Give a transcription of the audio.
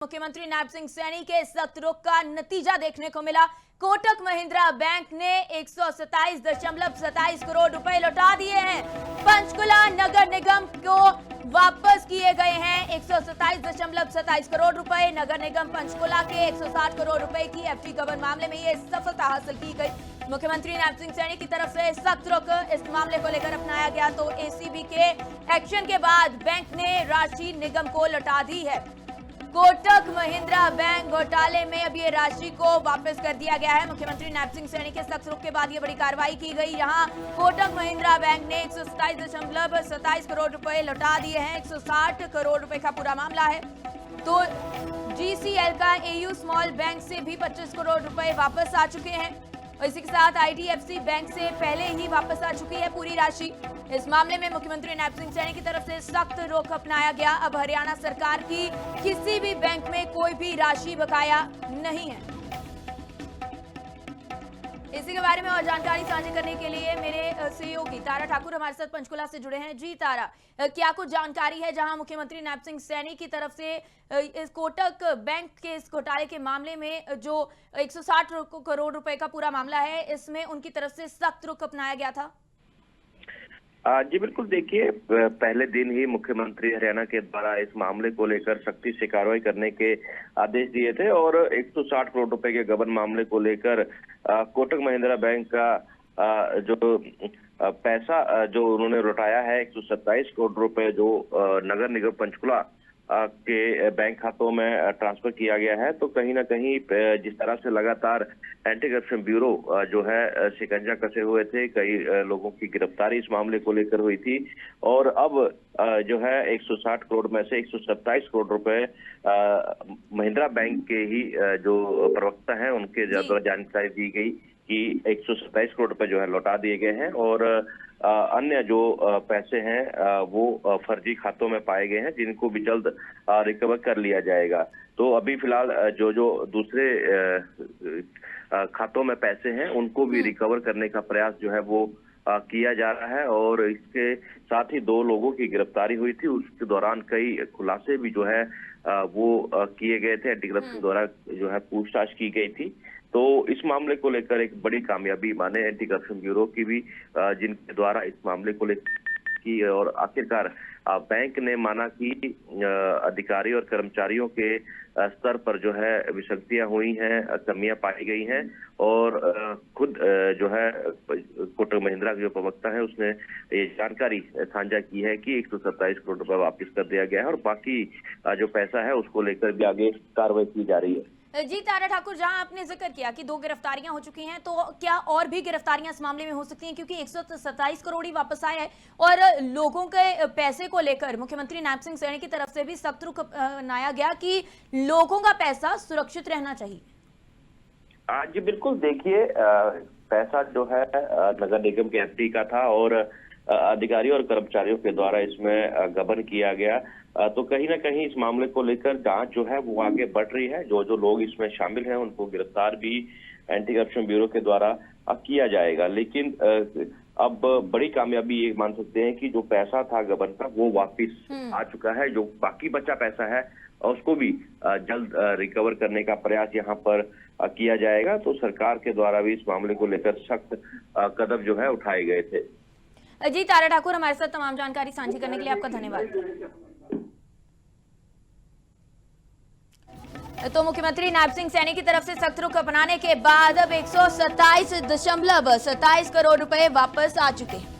मुख्यमंत्री नायब सिंह सैनी के सख्त रुख का नतीजा देखने को मिला। कोटक महिंद्रा बैंक ने 127.27 करोड़ रुपए लौटा दिए हैं। पंचकुला नगर निगम को वापस किए गए हैं 127.27 करोड़ रुपए। नगर निगम पंचकुला के 160 करोड़ रुपए की एफडी गबन मामले में ये सफलता हासिल की गई। मुख्यमंत्री नायब सिंह सैनी की तरफ से सख्त रुख इस मामले को लेकर अपनाया गया तो एसीबी के एक्शन के बाद बैंक ने राशि निगम को लौटा दी है। कोटक महिंद्रा बैंक घोटाले में अब ये राशि को वापस कर दिया गया है। मुख्यमंत्री नायब सिंह सैनी के सख्त रुख के बाद ये बड़ी कार्रवाई की गई। यहाँ कोटक महिंद्रा बैंक ने 127.27 करोड़ रुपए लौटा दिए हैं। 160 करोड़ रुपए का पूरा मामला है। तो जीसीएल का एयू स्मॉल बैंक से भी 25 करोड़ रुपए वापस आ चुके हैं। इसी के साथ आईडीएफसी बैंक से पहले ही वापस आ चुकी है पूरी राशि। इस मामले में मुख्यमंत्री नायब सिंह सैनी की तरफ से सख्त रुख अपनाया गया। अब हरियाणा सरकार की किसी भी बैंक में कोई भी राशि बकाया नहीं है। इसी के बारे में और जानकारी साझा करने के लिए मेरे सहयोगी तारा ठाकुर हमारे साथ पंचकुला से जुड़े हैं। जी तारा, क्या कुछ जानकारी है जहां मुख्यमंत्री नायब सिंह सैनी की तरफ से इस कोटक बैंक के इस घोटाले के मामले में जो 160 करोड़ रुपए का पूरा मामला है, इसमें उनकी तरफ से सख्त रुख अपनाया गया था? जी बिल्कुल, देखिए पहले दिन ही मुख्यमंत्री हरियाणा के द्वारा इस मामले को लेकर सख्ती से कार्रवाई करने के आदेश दिए थे और 160 करोड़ रुपए के गबन मामले को लेकर कोटक महिंद्रा बैंक का जो पैसा जो उन्होंने लौटाया है 127 करोड़ रुपए जो नगर निगम पंचकुला के बैंक खातों में ट्रांसफर किया गया है। तो कहीं ना कहीं जिस तरह से लगातार एंटी करप्शन ब्यूरो जो है शिकंजा कसे हुए थे, कई लोगों की गिरफ्तारी इस मामले को लेकर हुई थी और अब जो है 160 करोड़ में से 127 करोड़ रुपए महिंद्रा बैंक के ही जो प्रवक्ता हैं उनके द्वारा जानकारी दी गई कि 127 करोड़ रुपए जो है लौटा दिए गए हैं और अन्य जो पैसे हैं वो फर्जी खातों में पाए गए हैं जिनको भी जल्द रिकवर कर लिया जाएगा। तो अभी फिलहाल जो दूसरे खातों में पैसे हैं उनको भी रिकवर करने का प्रयास जो है वो किया जा रहा है और इसके साथ ही 2 लोगों की गिरफ्तारी हुई थी। उसके दौरान कई खुलासे भी जो है वो किए गए थे। एंटी करप्शन द्वारा जो है पूछताछ की गई थी। तो इस मामले को लेकर एक बड़ी कामयाबी माने एंटी करप्शन ब्यूरो की भी, जिनके द्वारा इस मामले को लेकर की और आखिरकार बैंक ने माना कि अधिकारी और कर्मचारियों के स्तर पर जो है विसंगतियां हुई हैं, कमियां पाई गई हैं और खुद जो है कोटक महिंद्रा के जो प्रवक्ता है उसने ये जानकारी साझा की है कि 127 करोड़ रुपए वापस कर दिया गया है और बाकी जो पैसा है उसको लेकर भी आगे कार्रवाई की जा रही है। जी तारा ठाकुर, जहां आपने जिक्र किया कि 2 गिरफ्तारियां हो चुकी हैं, तो क्या और भी गिरफ्तारियां इस मामले में हो सकती हैं? क्योंकि 127 करोड़ ही वापस आए हैं और लोगों के पैसे को लेकर मुख्यमंत्री नायब सिंह सैनी की तरफ से भी सख्त रुख अपनाया गया कि लोगों का पैसा सुरक्षित रहना चाहिए। जी बिल्कुल, देखिए पैसा जो है नगर निगम के एफडी का था और अधिकारियों और कर्मचारियों के द्वारा इसमें गबन किया गया। तो कहीं ना कहीं इस मामले को लेकर जांच जो है वो आगे बढ़ रही है। जो लोग इसमें शामिल हैं उनको गिरफ्तार भी एंटी करप्शन ब्यूरो के द्वारा किया जाएगा। लेकिन अब बड़ी कामयाबी ये मान सकते हैं कि जो पैसा था गबन का वो वापिस आ चुका है। जो बाकी बचा पैसा है उसको भी जल्द रिकवर करने का प्रयास यहाँ पर किया जाएगा। तो सरकार के द्वारा भी इस मामले को लेकर सख्त कदम जो है उठाए गए थे। जी तारा ठाकुर, हमारे साथ तमाम जानकारी साझी करने के लिए आपका धन्यवाद। तो मुख्यमंत्री नायब सिंह सैनी की तरफ से सख्त रुख अपनाने के बाद अब 127.27 करोड़ रुपए वापस आ चुके हैं।